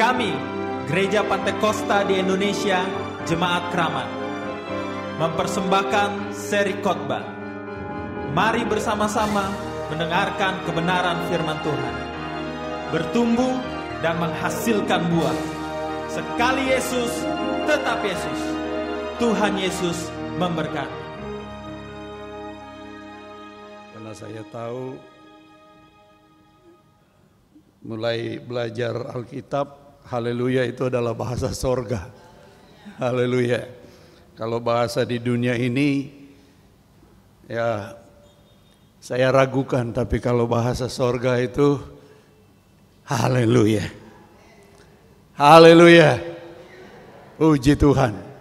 Kami, Gereja Pantai Kosta di Indonesia, Jemaat Kramat, mempersembahkan seri khotbah. Mari bersama-sama mendengarkan kebenaran firman Tuhan, bertumbuh dan menghasilkan buah. Sekali Yesus, tetap Yesus. Tuhan Yesus memberkati. Karena saya tahu mulai belajar Alkitab, haleluya, itu adalah bahasa sorga. Haleluya. Kalau bahasa di dunia ini, ya saya ragukan, tapi kalau bahasa sorga itu, haleluya. Haleluya. Puji Tuhan.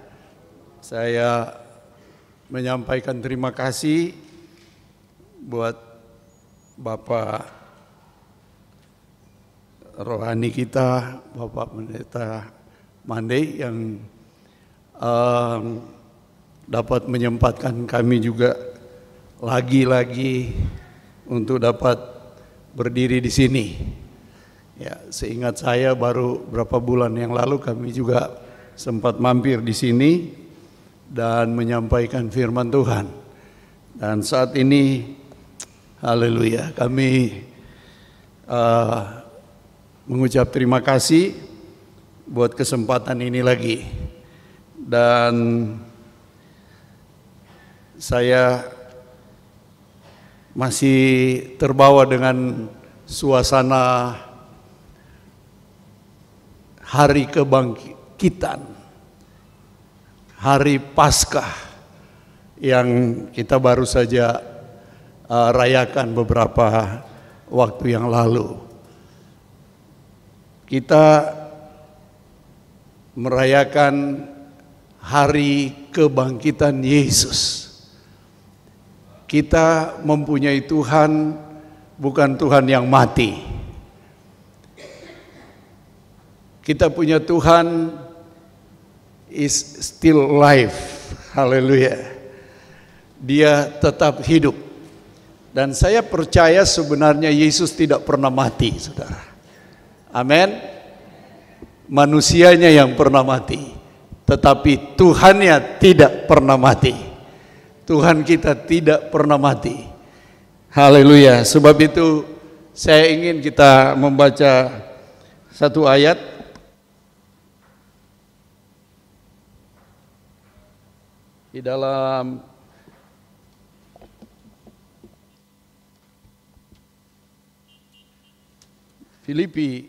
Saya menyampaikan terima kasih buat Bapak rohani kita, Bapak Pendeta Mande, yang dapat menyempatkan kami juga lagi-lagi untuk dapat berdiri di sini. Ya, seingat saya baru berapa bulan yang lalu kami juga sempat mampir di sini dan menyampaikan firman Tuhan. Dan saat ini, haleluya, kami mengucap terima kasih buat kesempatan ini lagi. Dan saya masih terbawa dengan suasana hari kebangkitan, hari Paskah yang kita baru saja rayakan beberapa waktu yang lalu. Kita merayakan hari kebangkitan Yesus. Kita mempunyai Tuhan, bukan Tuhan yang mati. Kita punya Tuhan is still alive. Haleluya. Dia tetap hidup. Dan saya percaya sebenarnya Yesus tidak pernah mati, saudara. Amin. Manusianya yang pernah mati, tetapi Tuhannya tidak pernah mati. Tuhan kita tidak pernah mati. Haleluya. Sebab itu saya ingin kita membaca satu ayat di dalam Filipi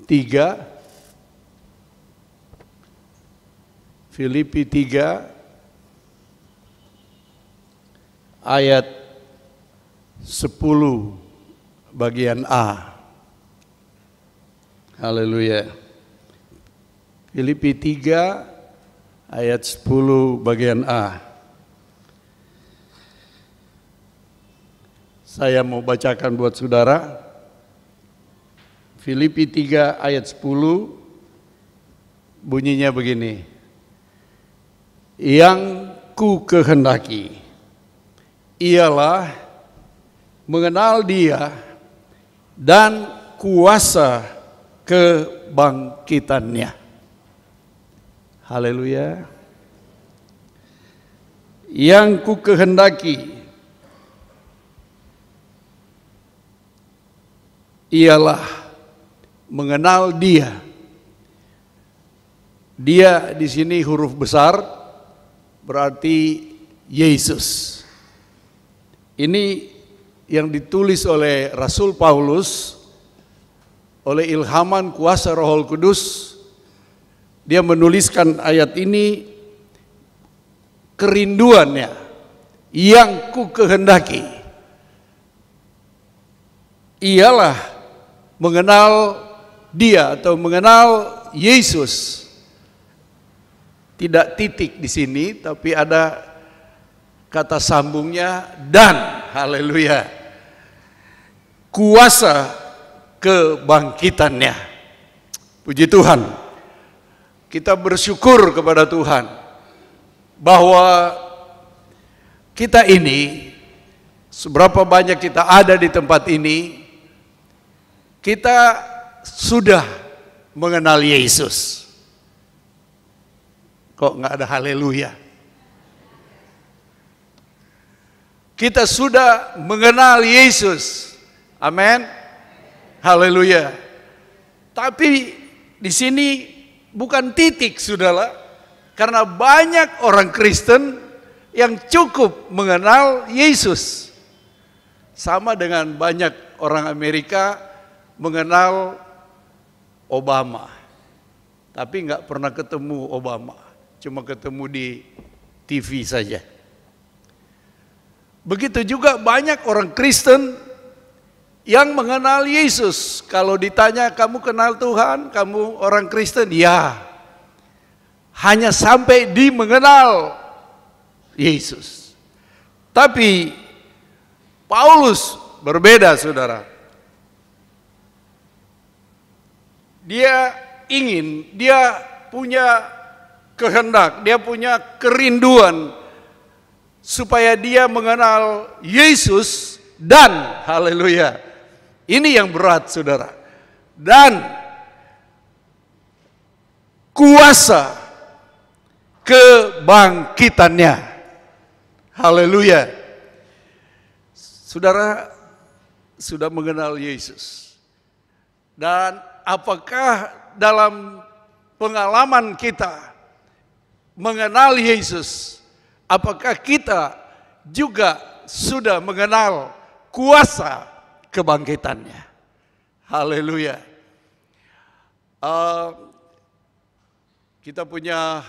3, Filipi 3 ayat 10 bagian A. Haleluya. Filipi 3 ayat 10 bagian A. Saya mau bacakan buat saudara. Filipi 3 ayat 10 bunyinya begini. Yang ku kehendaki ialah mengenal Dia dan kuasa kebangkitannya. Haleluya. Yang ku kehendaki ialah mengenal Dia. Dia di sini huruf besar berarti Yesus. Ini yang ditulis oleh Rasul Paulus oleh ilhaman kuasa Roh Kudus. Dia menuliskan ayat ini, kerinduannya yang ku kehendaki ialah mengenal Dia atau mengenal Yesus. Tidak titik di sini, tapi ada kata sambungnya dan, haleluya, kuasa kebangkitannya. Puji Tuhan. Kita bersyukur kepada Tuhan bahwa kita ini, seberapa banyak kita ada di tempat ini, kita sudah mengenal Yesus. Kok nggak ada haleluya? Kita sudah mengenal Yesus. Amin. Haleluya. Tapi di sini bukan titik, saudara. Karena banyak orang Kristen yang cukup mengenal Yesus. Sama dengan banyak orang Amerika mengenal Obama. Tapi nggak pernah ketemu Obama. Cuma ketemu di TV saja. Begitu juga banyak orang Kristen yang mengenal Yesus. Kalau ditanya, kamu kenal Tuhan, kamu orang Kristen? Ya. Hanya sampai di mengenal Yesus. Tapi Paulus berbeda, saudara. Dia punya kehendak, dia punya kerinduan supaya dia mengenal Yesus dan haleluya. Ini yang berat, saudara. Dan kuasa kebangkitannya. Haleluya. Saudara sudah mengenal Yesus. Dan apakah dalam pengalaman kita mengenal Yesus, apakah kita juga sudah mengenal kuasa kebangkitannya? Haleluya. Kita punya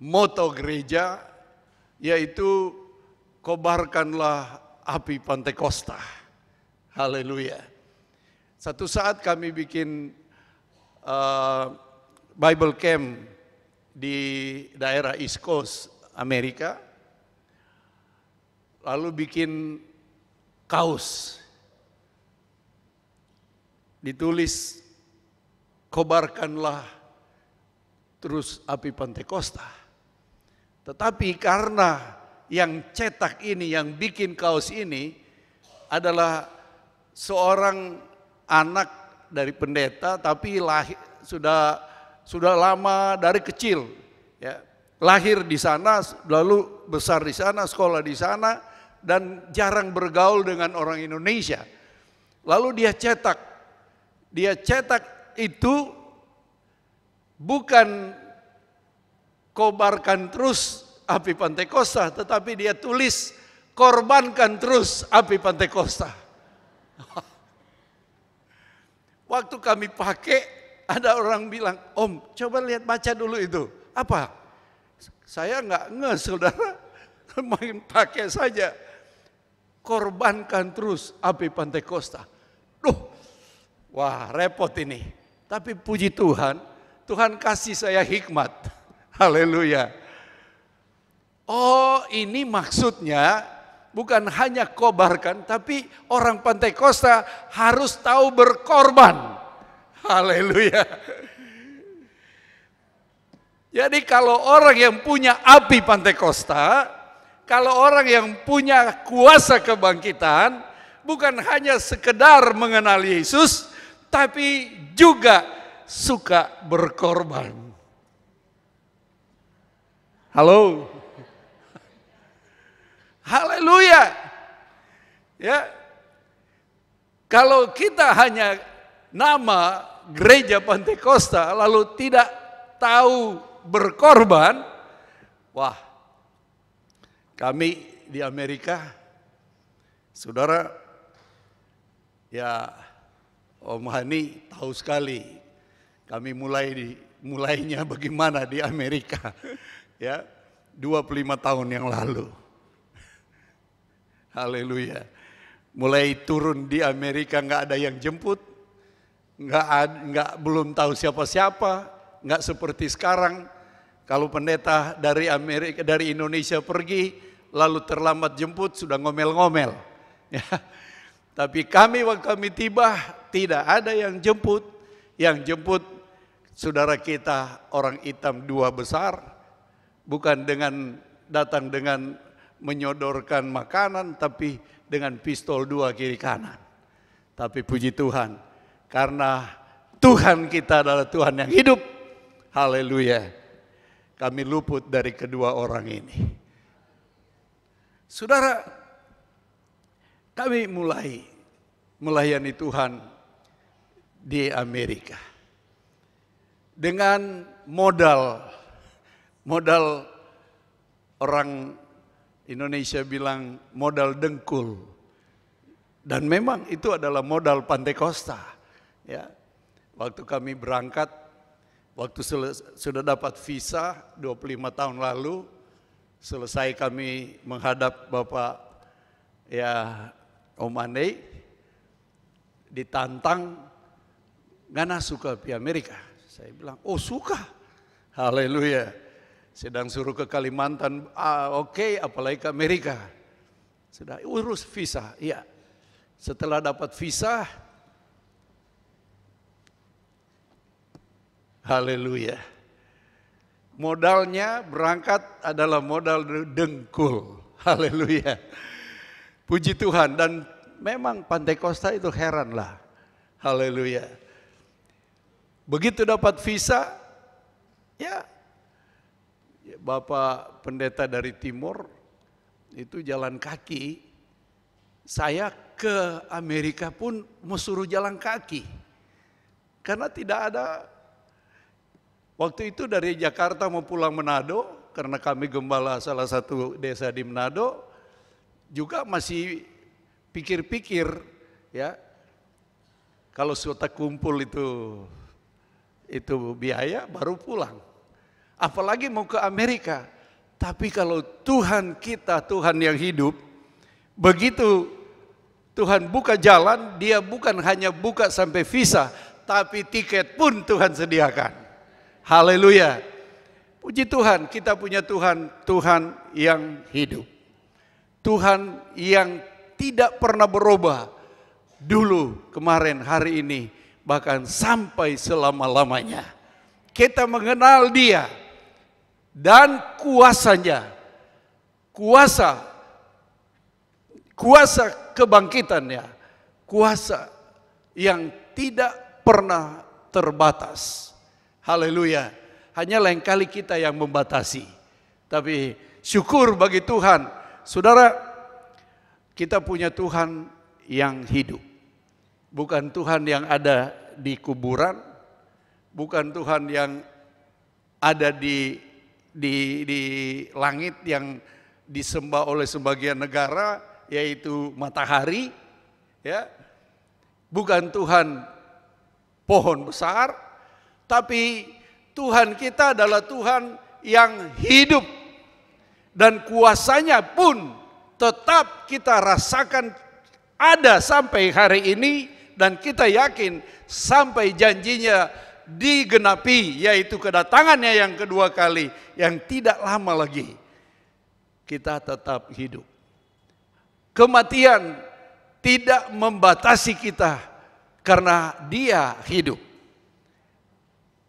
moto gereja, yaitu kobarkanlah api Pantekosta. Haleluya. Satu saat kami bikin Bible Camp di daerah East Coast Amerika, lalu bikin kaos, ditulis kobarkanlah terus api Pantekosta. Tetapi karena yang cetak ini, yang bikin kaos ini adalah seorang anak dari pendeta, tapi sudah lama dari kecil, ya, lahir di sana, lalu besar di sana, sekolah di sana, dan jarang bergaul dengan orang Indonesia. Lalu dia cetak itu bukan kobarkan terus api Pantekosta, tetapi dia tulis korbankan terus api Pantekosta. Waktu kami pakai, ada orang bilang, "Om, coba lihat, baca dulu itu." Apa? Saya nggak nge, saudara, main pakai saja. Korbankan terus api Pantekosta. Wah, repot ini. Tapi puji Tuhan, Tuhan kasih saya hikmat. Haleluya. Oh, ini maksudnya bukan hanya kobarkan, tapi orang Pantekosta harus tahu berkorban. Haleluya. Jadi kalau orang yang punya api Pantekosta, kalau orang yang punya kuasa kebangkitan, bukan hanya sekedar mengenal Yesus, tapi juga suka berkorban. Halo. Haleluya. Ya. Kalau kita hanya nama gereja Pantekosta lalu tidak tahu berkorban, wah. Kami di Amerika, saudara, ya Om Hani tahu sekali kami mulainya bagaimana di Amerika, ya, 25 tahun yang lalu. Haleluya. Mulai turun di Amerika nggak ada yang jemput, belum tahu siapa-siapa, nggak seperti sekarang. Kalau pendeta dari Indonesia pergi, lalu terlambat jemput, sudah ngomel-ngomel. Ya. Tapi waktu kami tiba, tidak ada yang jemput. Yang jemput saudara kita orang hitam 2 besar, bukan datang dengan menyodorkan makanan, tapi dengan pistol 2 kiri kanan. Tapi puji Tuhan, karena Tuhan kita adalah Tuhan yang hidup. Haleluya. Kami luput dari kedua orang ini. Saudara, kami mulai melayani Tuhan di Amerika dengan modal orang Indonesia bilang modal dengkul, dan memang itu adalah modal Pantekosta. Ya, waktu kami berangkat, waktu sudah dapat visa 25 tahun lalu, selesai kami menghadap Bapak Om Andei, ditantang, Ngana suka pi Amerika? Saya bilang, oh suka, haleluya. Sedang suruh ke Kalimantan, oke, apalagi ke Amerika. Sudah urus visa, iya. Setelah dapat visa, haleluya. Modalnya berangkat adalah modal dengkul, haleluya. Puji Tuhan, dan memang Pantekosta itu heranlah, haleluya. Begitu dapat visa, ya Bapak pendeta dari timur itu jalan kaki. Saya ke Amerika pun mau suruh jalan kaki. Karena tidak ada, waktu itu dari Jakarta mau pulang Manado, karena kami gembala salah satu desa di Manado, juga masih pikir-pikir ya, kalau sudah kumpul itu biaya baru pulang. Apalagi mau ke Amerika. Tapi kalau Tuhan kita, Tuhan yang hidup, begitu Tuhan buka jalan, dia bukan hanya buka sampai visa, tapi tiket pun Tuhan sediakan. Haleluya. Puji Tuhan, kita punya Tuhan, Tuhan yang hidup. Tuhan yang tidak pernah berubah. Dulu, kemarin, hari ini, bahkan sampai selama-lamanya. Kita mengenal Dia dan kuasanya, kuasa kebangkitannya, kuasa yang tidak pernah terbatas. Haleluya. Hanya lain kali kita yang membatasi. Tapi syukur bagi Tuhan. Saudara, kita punya Tuhan yang hidup. Bukan Tuhan yang ada di kuburan, bukan Tuhan yang ada di langit yang disembah oleh sebagian negara, yaitu matahari, ya. Bukan Tuhan pohon besar, tapi Tuhan kita adalah Tuhan yang hidup, dan kuasanya pun tetap kita rasakan ada sampai hari ini, dan kita yakin sampai janjinya digenapi, yaitu kedatangannya yang kedua kali yang tidak lama lagi. Kita tetap hidup. Kematian tidak membatasi kita karena Dia hidup.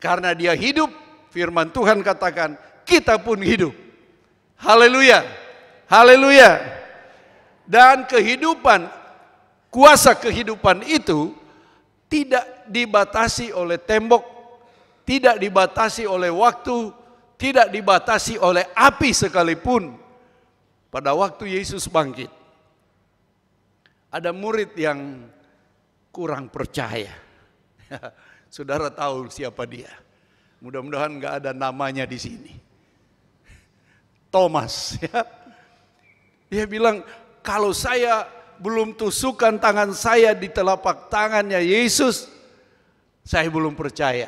Karena Dia hidup, firman Tuhan katakan kita pun hidup. Haleluya. Haleluya. Dan kehidupan, kuasa kehidupan itu tidak dibatasi oleh tembok, tidak dibatasi oleh waktu, tidak dibatasi oleh api sekalipun. Pada waktu Yesus bangkit, ada murid yang kurang percaya. Saudara tahu siapa dia? Mudah-mudahan nggak ada namanya di sini. Thomas, ya. Dia bilang, kalau saya belum tusukkan tangan saya di telapak tangannya Yesus, saya belum percaya.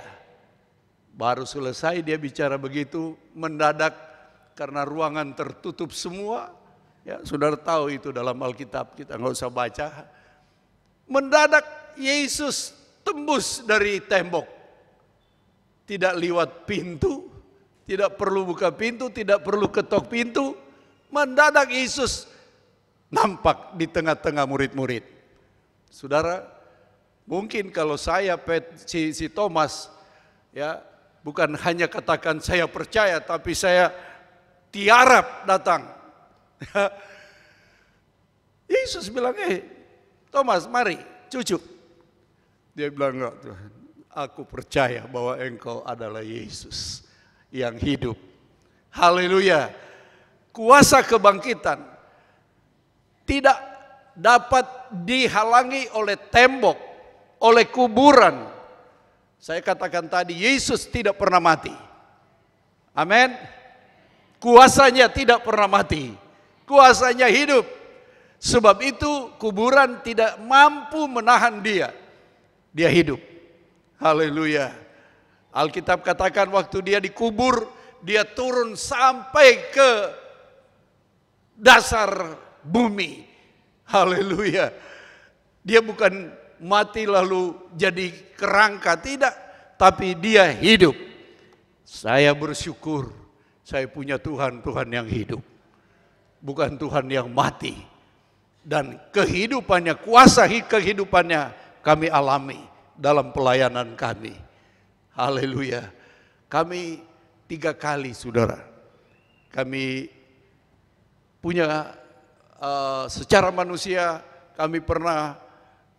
Baru selesai dia bicara begitu, mendadak karena ruangan tertutup semua. Ya, saudara tahu itu dalam Alkitab, kita nggak usah baca. Mendadak Yesus tembus dari tembok. Tidak lewat pintu, tidak perlu buka pintu, tidak perlu ketok pintu. Mendadak Yesus nampak di tengah-tengah murid-murid. Saudara, mungkin kalau saya si Thomas, ya, bukan hanya katakan saya percaya, tapi saya tiarap datang. Yesus bilang, Thomas, mari, cucu. Dia bilang, enggak Tuhan, aku percaya bahwa Engkau adalah Yesus yang hidup. Haleluya. Kuasa kebangkitan tidak dapat dihalangi oleh tembok, oleh kuburan. Saya katakan tadi, Yesus tidak pernah mati. Amin. Kuasanya tidak pernah mati. Kuasanya hidup. Sebab itu kuburan tidak mampu menahan dia. Dia hidup. Haleluya. Alkitab katakan waktu dia dikubur, dia turun sampai ke dasar bumi. Haleluya. Dia bukan mati lalu jadi kerangka, tidak. Tapi dia hidup. Saya bersyukur saya punya Tuhan yang hidup. Bukan Tuhan yang mati. Dan kehidupannya, kuasa kehidupannya kami alami dalam pelayanan kami. Haleluya. Kami 3 kali saudara, kami punya secara manusia kami pernah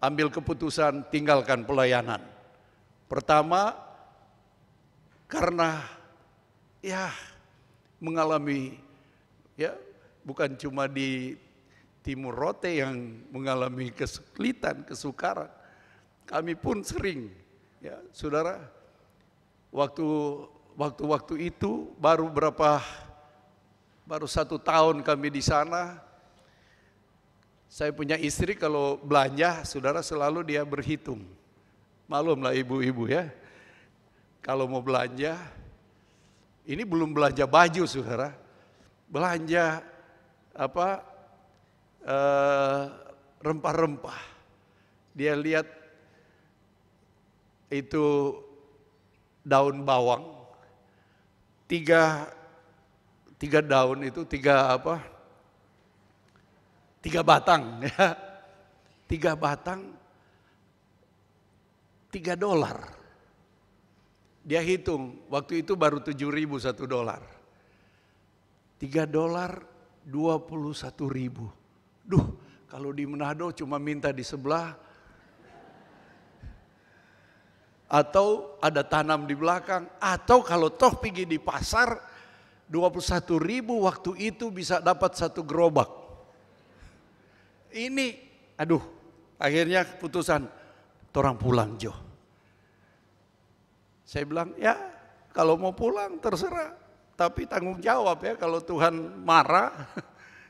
ambil keputusan tinggalkan pelayanan. Pertama karena mengalami bukan cuma di Timur Rote yang mengalami kesulitan, kesukaran. Kami pun sering, saudara, waktu itu baru 1 tahun kami di sana. Saya punya istri kalau belanja, saudara, selalu dia berhitung. Malumlah ibu-ibu ya. Kalau mau belanja, ini belum belanja baju saudara. Belanja rempah-rempah. Dia lihat itu daun bawang. 3 daun itu 3 batang ya. 3 batang $3. Dia hitung, waktu itu baru 7.000 $1. $3 21.000. Duh, kalau di Manado cuma minta di sebelah atau ada tanam di belakang, atau kalau toh pergi di pasar 21.000 waktu itu bisa dapat 1 gerobak. Ini akhirnya keputusan torang pulang Jo. Saya bilang, ya kalau mau pulang terserah, tapi tanggung jawab ya kalau Tuhan marah.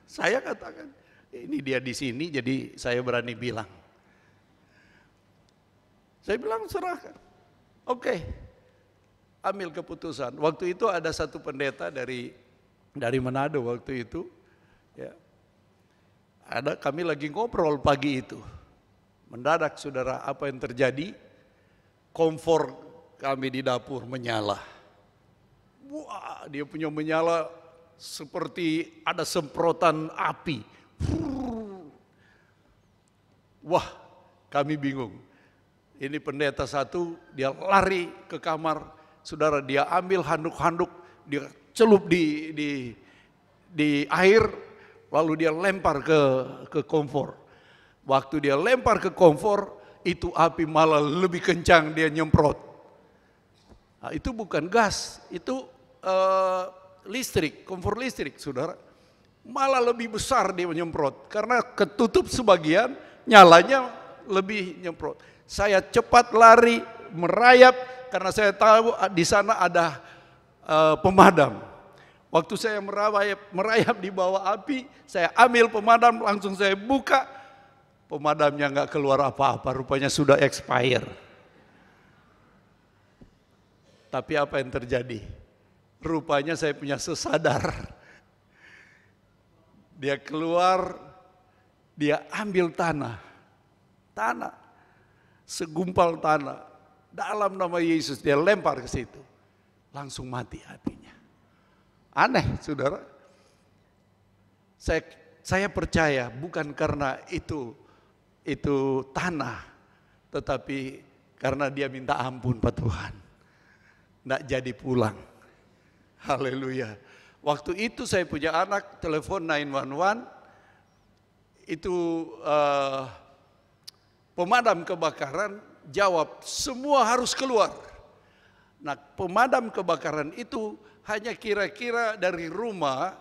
Saya katakan, ini dia di sini jadi saya berani bilang. Saya bilang serahkan. Oke. Ambil keputusan. Waktu itu ada satu pendeta dari Manado waktu itu. Ya. Kami lagi ngobrol pagi itu. Mendadak saudara, apa yang terjadi? Kompor kami di dapur menyala. Wah, dia punya menyala seperti ada semprotan api. Wah, kami bingung. Ini pendeta satu, dia lari ke kamar. Saudara, dia ambil handuk-handuk, dia celup di air, lalu dia lempar ke kompor. Waktu dia lempar ke kompor, itu api malah lebih kencang dia nyemprot. Nah, itu bukan gas, itu listrik, kompor listrik, saudara. Malah lebih besar dia menyemprot, karena ketutup sebagian, nyalanya lebih nyemprot. Saya cepat lari, merayap, karena saya tahu di sana ada pemadam. Waktu saya merayap di bawah api, saya ambil pemadam, langsung saya buka. Pemadamnya nggak keluar apa-apa, rupanya sudah expire. Tapi apa yang terjadi? Rupanya saya punya sesadar. Dia keluar, dia ambil tanah, segumpal tanah, dalam nama Yesus dia lempar ke situ, langsung mati apinya. Aneh, saudara. Saya percaya bukan karena itu tanah, tetapi karena dia minta ampun Pak Tuhan. Nggak jadi pulang. Haleluya. Waktu itu saya punya anak, telepon 911, itu pemadam kebakaran jawab, semua harus keluar. Nah, pemadam kebakaran itu hanya kira-kira dari rumah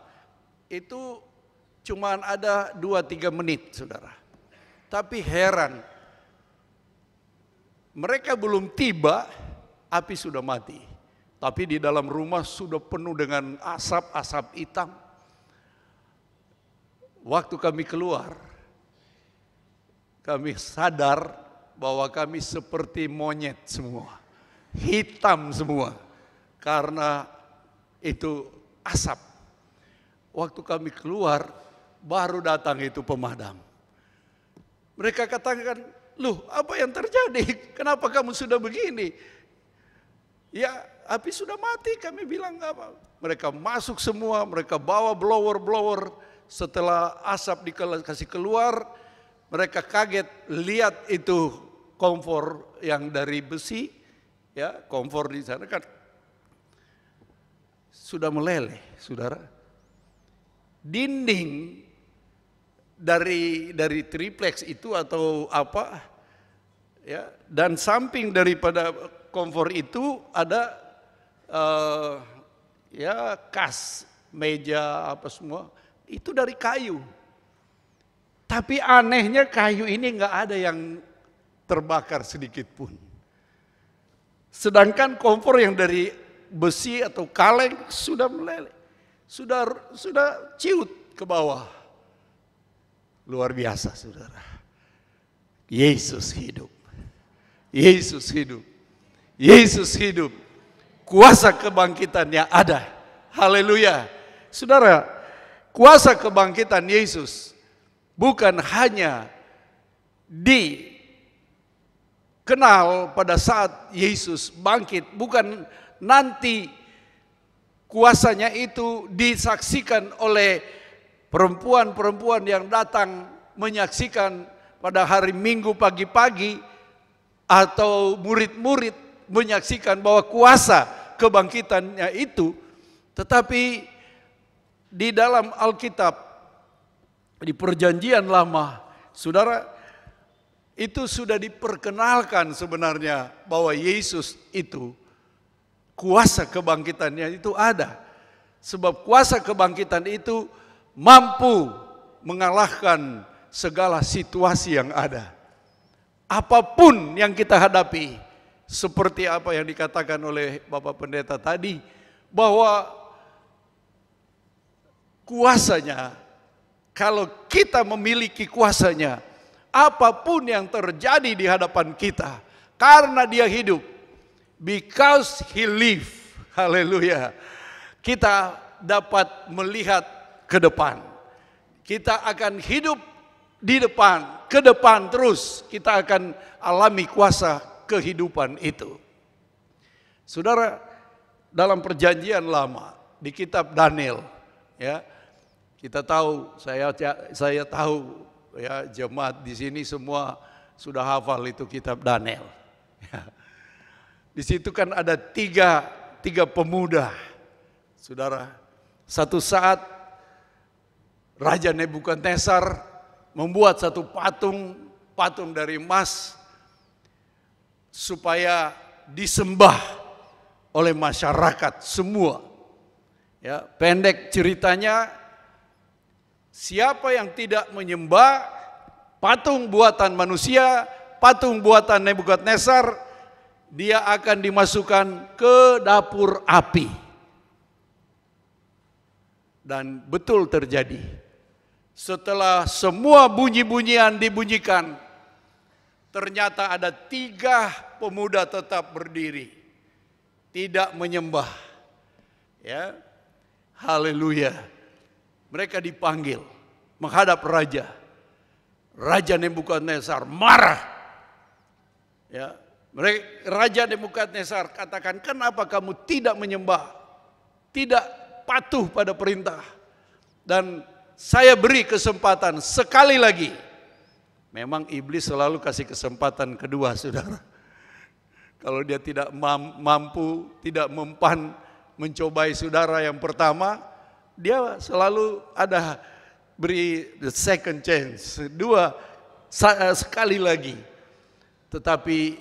itu cuman ada 2-3 menit, saudara. Tapi heran, mereka belum tiba, api sudah mati. Tapi di dalam rumah sudah penuh dengan asap hitam. Waktu kami keluar, kami sadar bahwa kami seperti monyet semua, hitam semua, karena itu asap. Waktu kami keluar, baru datang itu pemadam. Mereka katakan, "Loh, apa yang terjadi? Kenapa kamu sudah begini?" "Ya, api sudah mati," kami bilang. "Apa?" Mereka masuk semua, mereka bawa blower. Setelah asap dikasih keluar, mereka kaget lihat itu kompor yang dari besi, ya, kompor di sana kan sudah meleleh, saudara. Dinding dari triplex itu atau apa, ya, dan samping daripada kompor itu ada ya kas, meja apa semua itu dari kayu. Tapi anehnya kayu ini nggak ada yang terbakar sedikit pun. Sedangkan kompor yang dari besi atau kaleng sudah meleleh, sudah ciut ke bawah. Luar biasa, saudara. Yesus hidup. Yesus hidup. Yesus hidup. Kuasa kebangkitannya ada. Haleluya. Saudara, kuasa kebangkitan Yesus bukan hanya dikenal pada saat Yesus bangkit, bukan nanti kuasanya itu disaksikan oleh perempuan-perempuan yang datang menyaksikan pada hari Minggu pagi-pagi, atau murid-murid menyaksikan bahwa kuasa kebangkitannya itu, tetapi di dalam Alkitab, di Perjanjian Lama, saudara, itu sudah diperkenalkan sebenarnya bahwa Yesus itu kuasa kebangkitannya itu ada. Sebab kuasa kebangkitan itu mampu mengalahkan segala situasi yang ada. Apapun yang kita hadapi, seperti apa yang dikatakan oleh Bapak Pendeta tadi, bahwa kuasanya, kalau kita memiliki kuasanya, apapun yang terjadi di hadapan kita, karena dia hidup, because he live, haleluya, kita dapat melihat ke depan. Kita akan hidup di depan, ke depan terus, kita akan alami kuasa kehidupan itu. Saudara, dalam Perjanjian Lama, di kitab Daniel, ya, kita tahu, saya tahu, ya, jemaat di sini semua sudah hafal itu kitab Daniel. Ya. Di situ kan ada tiga pemuda, saudara. Satu saat Raja Nebukadnezar membuat satu patung dari emas supaya disembah oleh masyarakat semua. Ya, pendek ceritanya, siapa yang tidak menyembah patung buatan manusia, patung buatan Nebukadnezar, dia akan dimasukkan ke dapur api. Dan betul terjadi. Setelah semua bunyi-bunyian dibunyikan, ternyata ada 3 pemuda tetap berdiri, tidak menyembah. Ya, haleluya. Mereka dipanggil menghadap raja. Raja Nebukadnezar marah. Ya, Raja Nebukadnezar katakan, "Kenapa kamu tidak menyembah, tidak patuh pada perintah? Dan saya beri kesempatan sekali lagi." Memang iblis selalu kasih kesempatan kedua, saudara. Kalau dia tidak mampu, tidak mempan mencobai saudara yang pertama, dia selalu ada beri the second chance, sekali lagi. Tetapi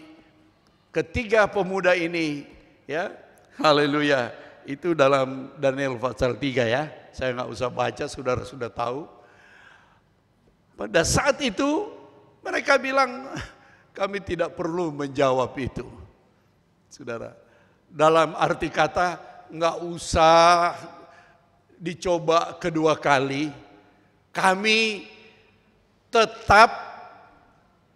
ketiga pemuda ini, ya, haleluya, itu dalam Daniel pasal 3 ya. Saya nggak usah baca, saudara sudah tahu. Pada saat itu mereka bilang, kami tidak perlu menjawab itu. Saudara, dalam arti kata nggak usah dicoba kedua kali. Kami tetap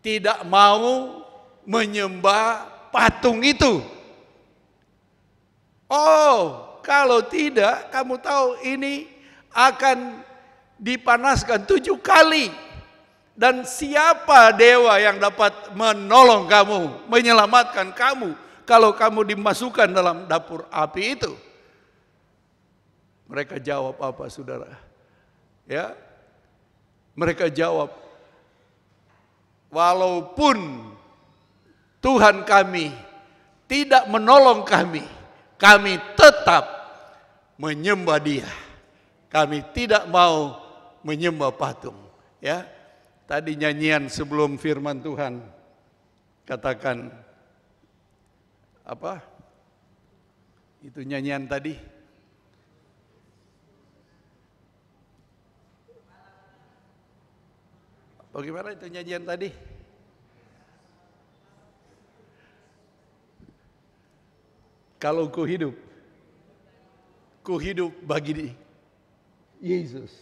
tidak mau menyembah patung itu. Oh, kalau tidak, kamu tahu ini akan dipanaskan 7 kali. Dan siapa dewa yang dapat menolong kamu, menyelamatkan kamu kalau kamu dimasukkan dalam dapur api itu? Mereka jawab apa, saudara? Ya, mereka jawab, walaupun Tuhan kami tidak menolong kami, kami tetap menyembah Dia. Kami tidak mau menyembah patung. Ya, tadi nyanyian sebelum firman Tuhan katakan apa? Itu nyanyian tadi. Bagaimana itu nyanyian tadi? Kalau ku hidup bagi Yesus.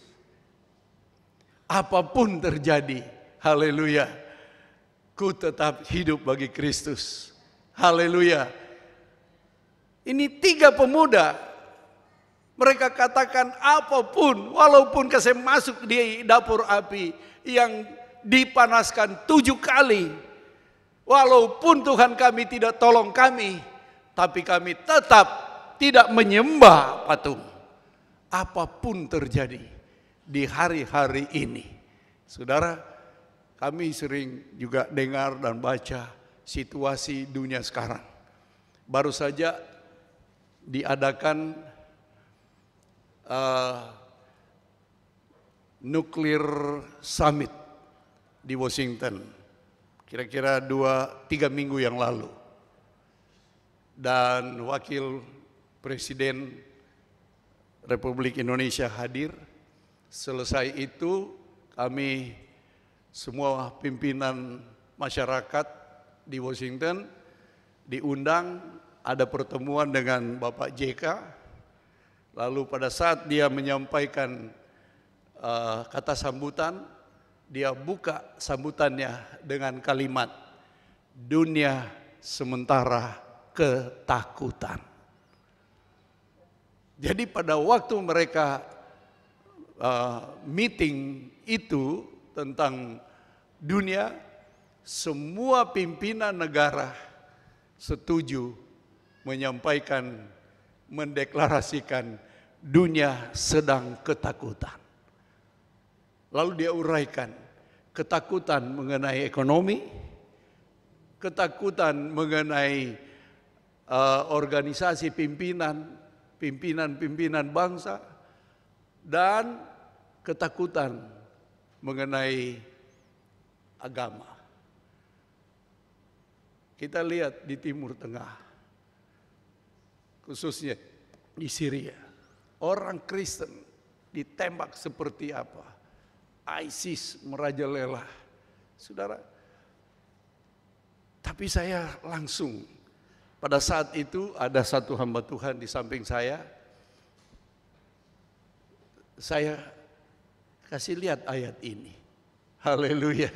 Apapun terjadi, haleluya, ku tetap hidup bagi Kristus. Haleluya. Ini 3 pemuda, mereka katakan apapun, walaupun saya masuk di dapur api yang dipanaskan 7 kali, walaupun Tuhan kami tidak tolong kami, tapi kami tetap tidak menyembah patung. Apapun terjadi di hari-hari ini. Saudara, kami sering juga dengar dan baca situasi dunia sekarang. Baru saja diadakan Nuclear Summit di Washington. Kira-kira 2-3 minggu yang lalu. Dan Wakil Presiden Republik Indonesia hadir. Selesai itu kami semua pimpinan masyarakat di Washington diundang, ada pertemuan dengan Bapak JK. Lalu pada saat dia menyampaikan kata sambutan, dia buka sambutannya dengan kalimat, dunia sementara ketakutan. Jadi pada waktu mereka meeting itu tentang dunia, semua pimpinan negara setuju menyampaikan, mendeklarasikan dunia sedang ketakutan. Lalu dia uraikan ketakutan mengenai ekonomi, ketakutan mengenai organisasi pimpinan bangsa, dan ketakutan mengenai agama. Kita lihat di Timur Tengah, khususnya di Syria, orang Kristen ditembak seperti apa, ISIS merajalela, saudara. Tapi saya langsung, pada saat itu ada satu hamba Tuhan di samping saya kasih lihat ayat ini. Haleluya.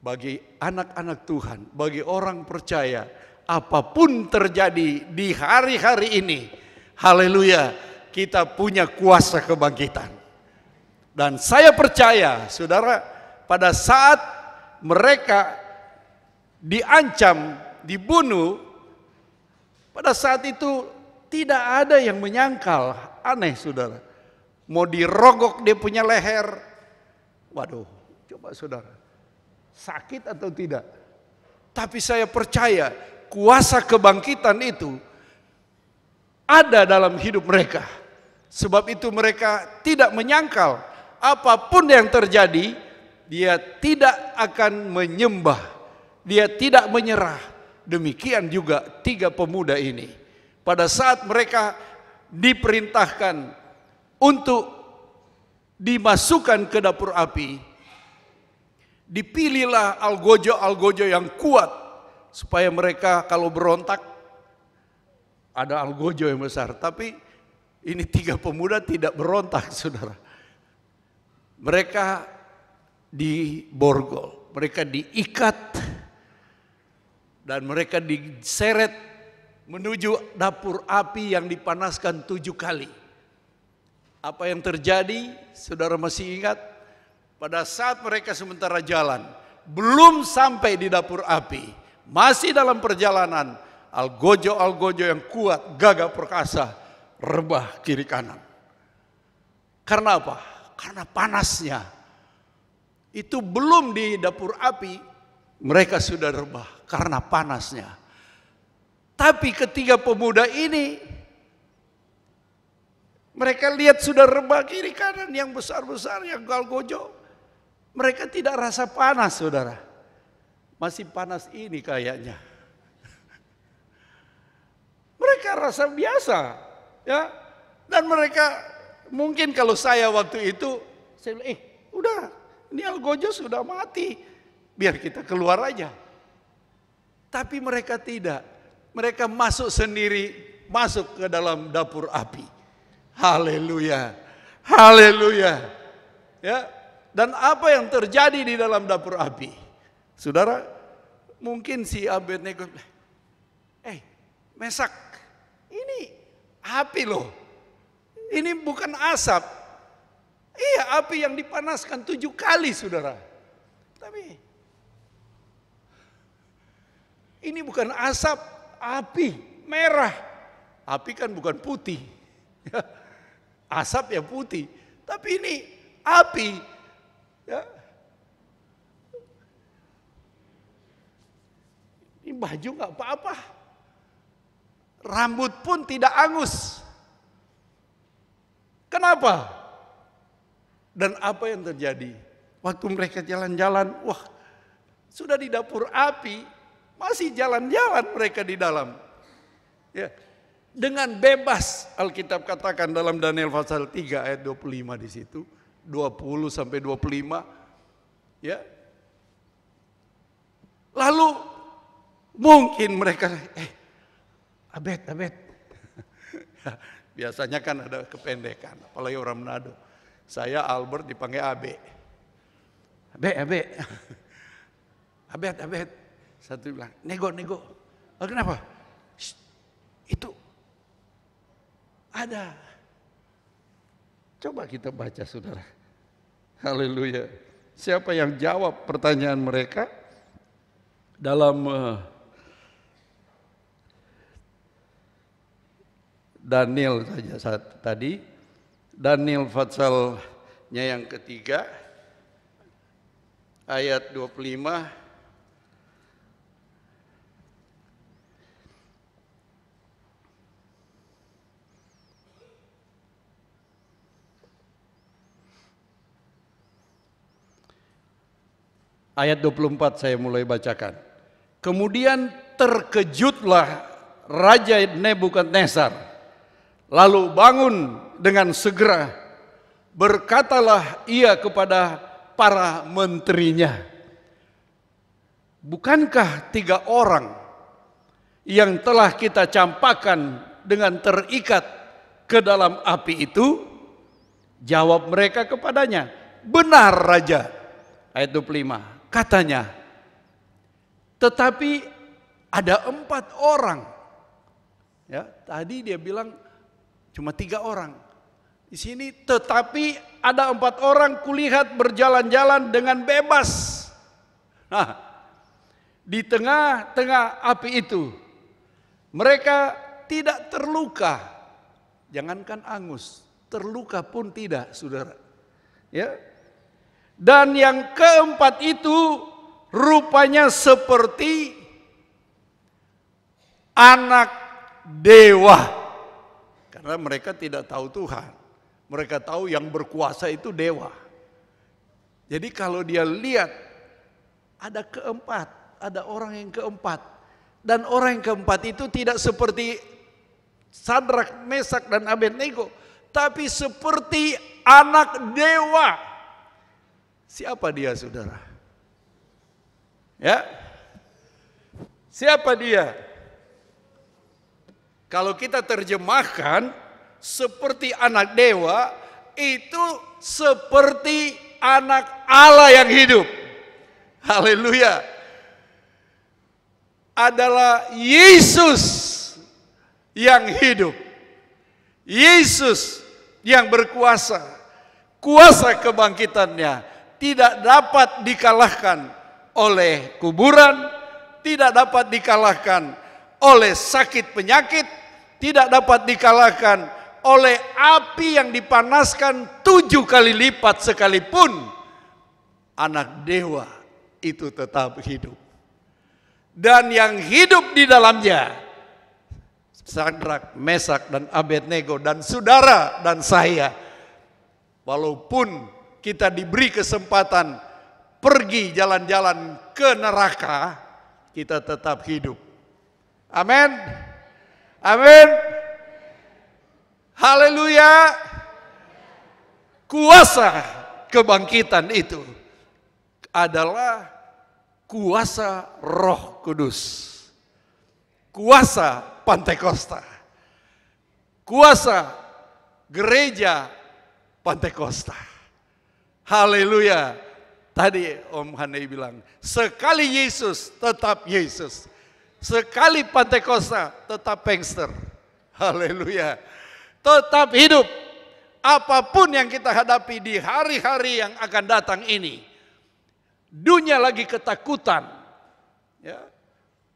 Bagi anak-anak Tuhan, bagi orang percaya, apapun terjadi di hari-hari ini, haleluya, kita punya kuasa kebangkitan. Dan saya percaya, saudara, pada saat mereka diancam, dibunuh, pada saat itu tidak ada yang menyangkal. Aneh, saudara. Mau dirogok dia punya leher. Waduh, coba saudara, sakit atau tidak? Tapi saya percaya kuasa kebangkitan itu ada dalam hidup mereka. Sebab itu mereka tidak menyangkal apapun yang terjadi, dia tidak akan menyembah dia tidak menyerah. Demikian juga 3 pemuda ini. Pada saat mereka diperintahkan untuk dimasukkan ke dapur api, dipilihlah algojo-algojo yang kuat supaya mereka kalau berontak ada algojo yang besar. Tapi ini 3 pemuda tidak berontak, saudara. Mereka diborgol, mereka diikat, dan mereka diseret menuju dapur api yang dipanaskan 7 kali. Apa yang terjadi, saudara masih ingat? Pada saat mereka sementara jalan, belum sampai di dapur api, masih dalam perjalanan, algojo-algojo yang kuat, gagah perkasa, rebah kiri kanan. Karena apa? Karena panasnya. Itu belum di dapur api, mereka sudah rebah karena panasnya. Tapi ketiga pemuda ini, mereka lihat sudah rebah kiri kanan yang besar-besar, yang algojo. Mereka tidak rasa panas, saudara. Masih panas ini kayaknya. Mereka rasa biasa, ya. Dan mereka mungkin kalau saya waktu itu, saya bilang, udah, ini algojo sudah mati, biar kita keluar aja. Tapi mereka tidak, mereka masuk sendiri, masuk ke dalam dapur api. Haleluya, haleluya. Ya, dan apa yang terjadi di dalam dapur api? Saudara, mungkin si Abednego, Mesak, ini api loh. Ini bukan asap. Iya, api yang dipanaskan 7 kali, saudara. Tapi ini bukan asap, api merah. Api kan bukan putih. Asap yang putih. Tapi ini api. Ya. Ini baju nggak apa-apa. Rambut pun tidak angus. Kenapa? Dan apa yang terjadi? Waktu mereka jalan-jalan, wah, sudah di dapur api, masih jalan-jalan mereka di dalam. Ya. Dengan bebas, Alkitab katakan dalam Daniel pasal 3 ayat 25 di situ, 20 sampai 25. Ya. Lalu mungkin mereka, Abed. Biasanya kan ada kependekan, apalagi orang Manado. Saya Albert dipanggil Abe. Abed. Satu bilang, nego. Oh, kenapa? Itu ada. Coba kita baca, saudara. Haleluya. Siapa yang jawab pertanyaan mereka dalam Daniel saja tadi, Daniel pasalnya yang ketiga, ayat 25. Ayat 24 saya mulai bacakan. Kemudian terkejutlah Raja Nebukadnezar. Lalu bangun dengan segera, berkatalah ia kepada para menterinya, bukankah 3 orang yang telah kita campakkan dengan terikat ke dalam api itu? Jawab mereka kepadanya, benar Raja. Ayat 25, katanya, tetapi ada 4 orang. Ya, tadi dia bilang cuma 3 orang. Di sini tetapi ada 4 orang kulihat berjalan-jalan dengan bebas. Nah, di tengah-tengah api itu mereka tidak terluka. Jangankan angus, terluka pun tidak, saudara. Ya. Dan yang keempat itu rupanya seperti anak dewa. Karena mereka tidak tahu Tuhan. Mereka tahu yang berkuasa itu dewa. Jadi kalau dia lihat ada keempat, ada orang yang keempat. Dan orang yang keempat itu tidak seperti Sadrak, Mesak, dan Abednego, tapi seperti anak dewa. Siapa dia, saudara? Ya, siapa dia? Kalau kita terjemahkan seperti anak dewa, itu seperti anak Allah yang hidup. Haleluya. Adalah Yesus yang hidup. Yesus yang berkuasa. Kuasa kebangkitannya tidak dapat dikalahkan oleh kuburan, tidak dapat dikalahkan oleh sakit penyakit, tidak dapat dikalahkan oleh api yang dipanaskan 7 kali lipat sekalipun. Anak dewa itu tetap hidup. Dan yang hidup di dalamnya, Sadrak, Mesak, dan Abednego, dan saudara dan saya, walaupun kita diberi kesempatan pergi jalan-jalan ke neraka, kita tetap hidup. Amin. Amin. Haleluya. Kuasa kebangkitan itu adalah kuasa Roh Kudus. Kuasa Pantekosta. Kuasa gereja Pantekosta. Haleluya. Tadi Om Hanei bilang, sekali Yesus tetap Yesus. Sekali Pantekosta tetap Pengster. Haleluya. Tetap hidup. Apapun yang kita hadapi di hari-hari yang akan datang ini. Dunia lagi ketakutan. Ya.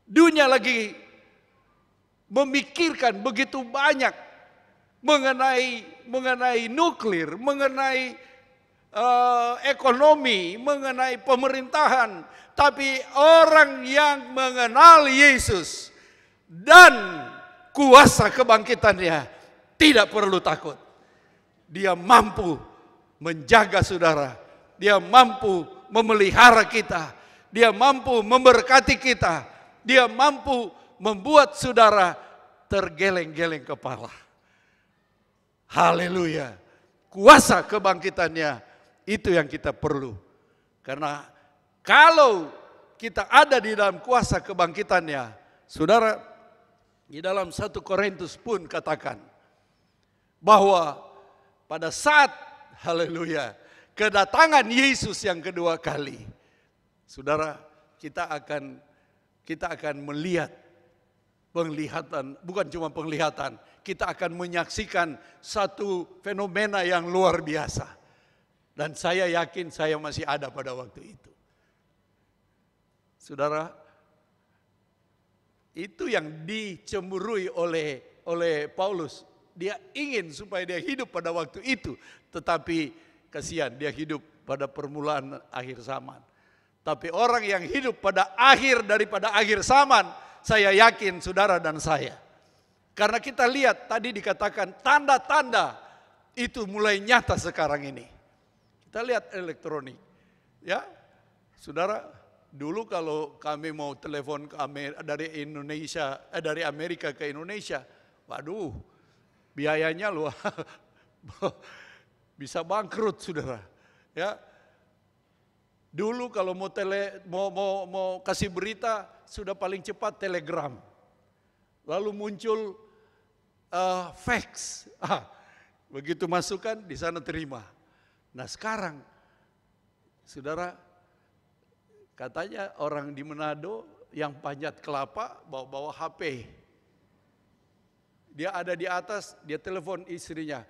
Dunia lagi memikirkan begitu banyak mengenai nuklir, mengenai ekonomi, mengenai pemerintahan. Tapi orang yang mengenal Yesus dan kuasa kebangkitannya tidak perlu takut. Dia mampu menjaga saudara. Dia mampu memelihara kita. Dia mampu memberkati kita. Dia mampu membuat saudara tergeleng-geleng kepala. Haleluya. Kuasa kebangkitannya itu yang kita perlu. Karena kalau kita ada di dalam kuasa kebangkitannya, saudara, di dalam 1 Korintus pun katakan bahwa pada saat, haleluya, kedatangan Yesus yang kedua kali, saudara, kita akan melihat penglihatan, bukan cuma penglihatan, kita akan menyaksikan satu fenomena yang luar biasa. Dan saya yakin saya masih ada pada waktu itu. Saudara, itu yang dicemburui oleh Paulus. Dia ingin supaya dia hidup pada waktu itu, tetapi kasihan dia hidup pada permulaan akhir zaman. Tapi orang yang hidup pada akhir daripada akhir zaman, saya yakin saudara dan saya. Karena kita lihat tadi dikatakan tanda-tanda itu mulai nyata sekarang ini. Kita lihat elektronik. Ya, saudara, dulu kalau kami mau telepon ke dari Amerika ke Indonesia, waduh, biayanya luar bisa bangkrut, saudara. Ya. Dulu kalau mau kasih berita sudah paling cepat telegram. Lalu muncul fax. Begitu masukkan di sana terima. Nah sekarang, saudara, katanya orang di Manado yang panjat kelapa bawa HP. Dia ada di atas, dia telepon istrinya.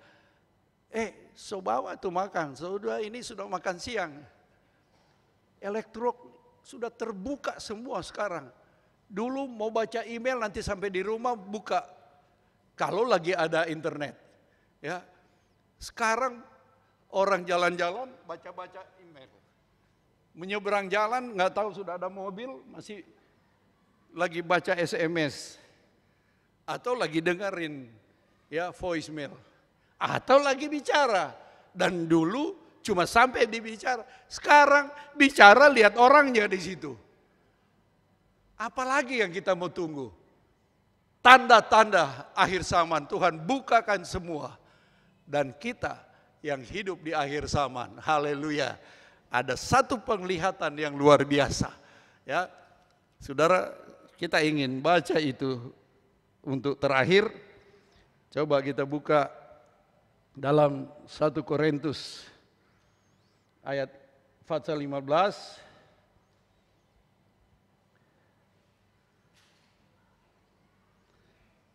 So bawa tuh makan, ini sudah makan siang. Elektronik sudah terbuka semua sekarang. Dulu mau baca email nanti sampai di rumah buka. Kalau lagi ada internet. Ya. Sekarang orang jalan-jalan baca-baca email. Menyeberang jalan nggak tahu sudah ada mobil masih lagi baca SMS. Atau lagi dengerin ya voicemail. Atau lagi bicara. Dan dulu cuma sampai dibicara. Sekarang bicara lihat orangnya di situ. Apalagi yang kita mau tunggu? Tanda-tanda akhir zaman Tuhan bukakan semua. Dan kita yang hidup di akhir zaman, haleluya, ada satu penglihatan yang luar biasa. Ya, saudara, kita ingin baca itu untuk terakhir. Coba kita buka dalam 1 Korintus ayat pasal 15.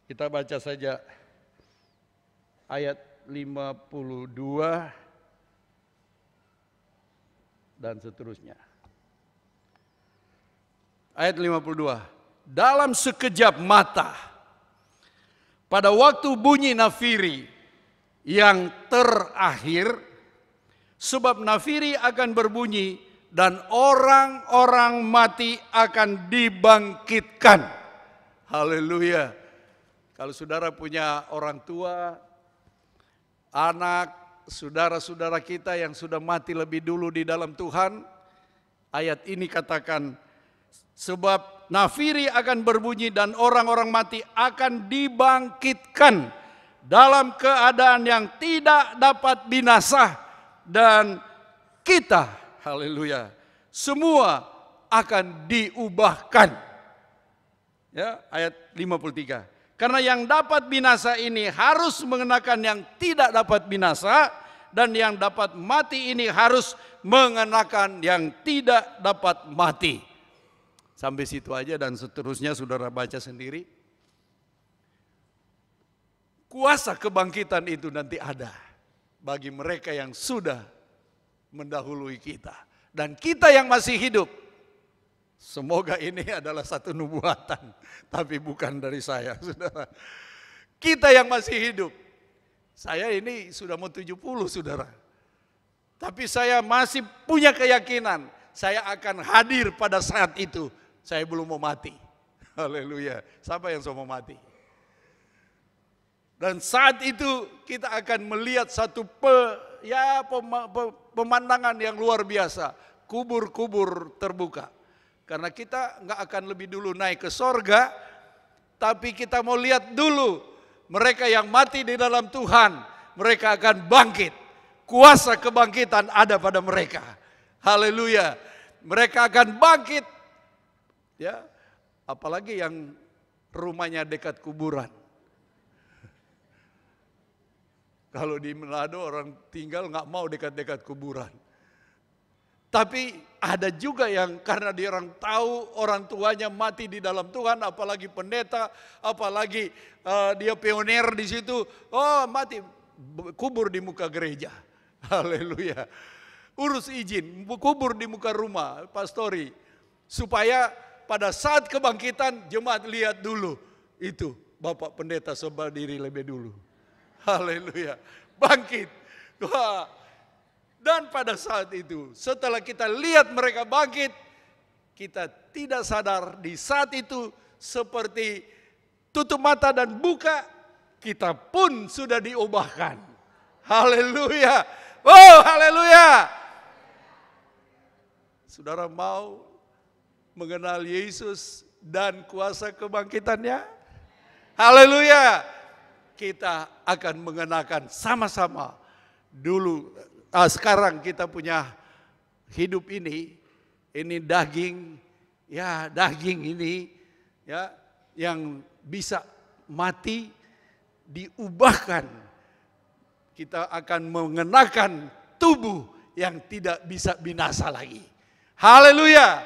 Kita baca saja ayat 52 dan seterusnya. Ayat 52. Dalam sekejap mata, pada waktu bunyi nafiri yang terakhir, sebab nafiri akan berbunyi dan orang-orang mati akan dibangkitkan. Haleluya. Kalau saudara punya orang tua, anak, saudara-saudara kita yang sudah mati lebih dulu di dalam Tuhan, ayat ini katakan, sebab nafiri akan berbunyi dan orang-orang mati akan dibangkitkan dalam keadaan yang tidak dapat binasa, dan kita, haleluya, semua akan diubahkan. Ya, ayat 53. Karena yang dapat binasa ini harus mengenakan yang tidak dapat binasa, dan yang dapat mati ini harus mengenakan yang tidak dapat mati. Sampai situ aja dan seterusnya saudara baca sendiri. Kuasa kebangkitan itu nanti ada bagi mereka yang sudah mendahului kita. Dan kita yang masih hidup, semoga ini adalah satu nubuatan, tapi bukan dari saya, saudara. Kita yang masih hidup, saya ini sudah mau 70, saudara. Tapi saya masih punya keyakinan, saya akan hadir pada saat itu. Saya belum mau mati. Haleluya. Siapa yang mau mati? Dan saat itu kita akan melihat satu pemandangan yang luar biasa. Kubur-kubur terbuka. Karena kita nggak akan lebih dulu naik ke sorga, tapi kita mau lihat dulu mereka yang mati di dalam Tuhan, mereka akan bangkit. Kuasa kebangkitan ada pada mereka. Haleluya. Mereka akan bangkit. Ya, apalagi yang rumahnya dekat kuburan. Kalau di Manado orang tinggal nggak mau dekat-dekat kuburan. Tapi ada juga yang karena dia orang tahu orang tuanya mati di dalam Tuhan, apalagi pendeta, apalagi dia pioner di situ, oh mati kubur di muka gereja. Haleluya. Urus izin, kubur di muka rumah, pastori, supaya pada saat kebangkitan jemaat lihat dulu itu Bapak Pendeta Sobat diri lebih dulu. Haleluya. Bangkit. Wah. Dan pada saat itu, setelah kita lihat mereka bangkit, kita tidak sadar di saat itu seperti tutup mata dan buka, kita pun sudah diubahkan. Haleluya. Oh, haleluya. Saudara mau mengenal Yesus dan kuasa kebangkitannya? Haleluya. Kita akan mengenakan sama-sama dulu. Sekarang kita punya hidup ini daging, ya daging ini, ya yang bisa mati diubahkan. Kita akan mengenakan tubuh yang tidak bisa binasa lagi. Haleluya.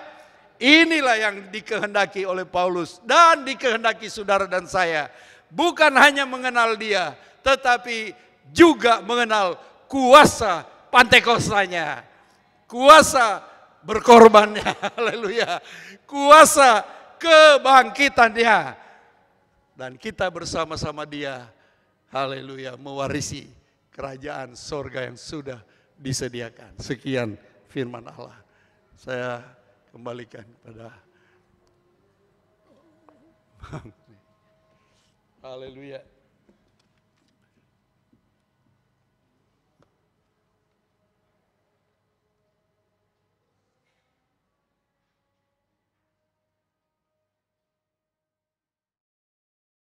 Inilah yang dikehendaki oleh Paulus dan dikehendaki saudara dan saya. Bukan hanya mengenal dia, tetapi juga mengenal kuasa Pantekostanya, kuasa berkorbannya, haleluya, kuasa kebangkitannya. Dan kita bersama-sama dia, haleluya, mewarisi kerajaan sorga yang sudah disediakan. Sekian firman Allah. Saya kembalikan kepada haleluya.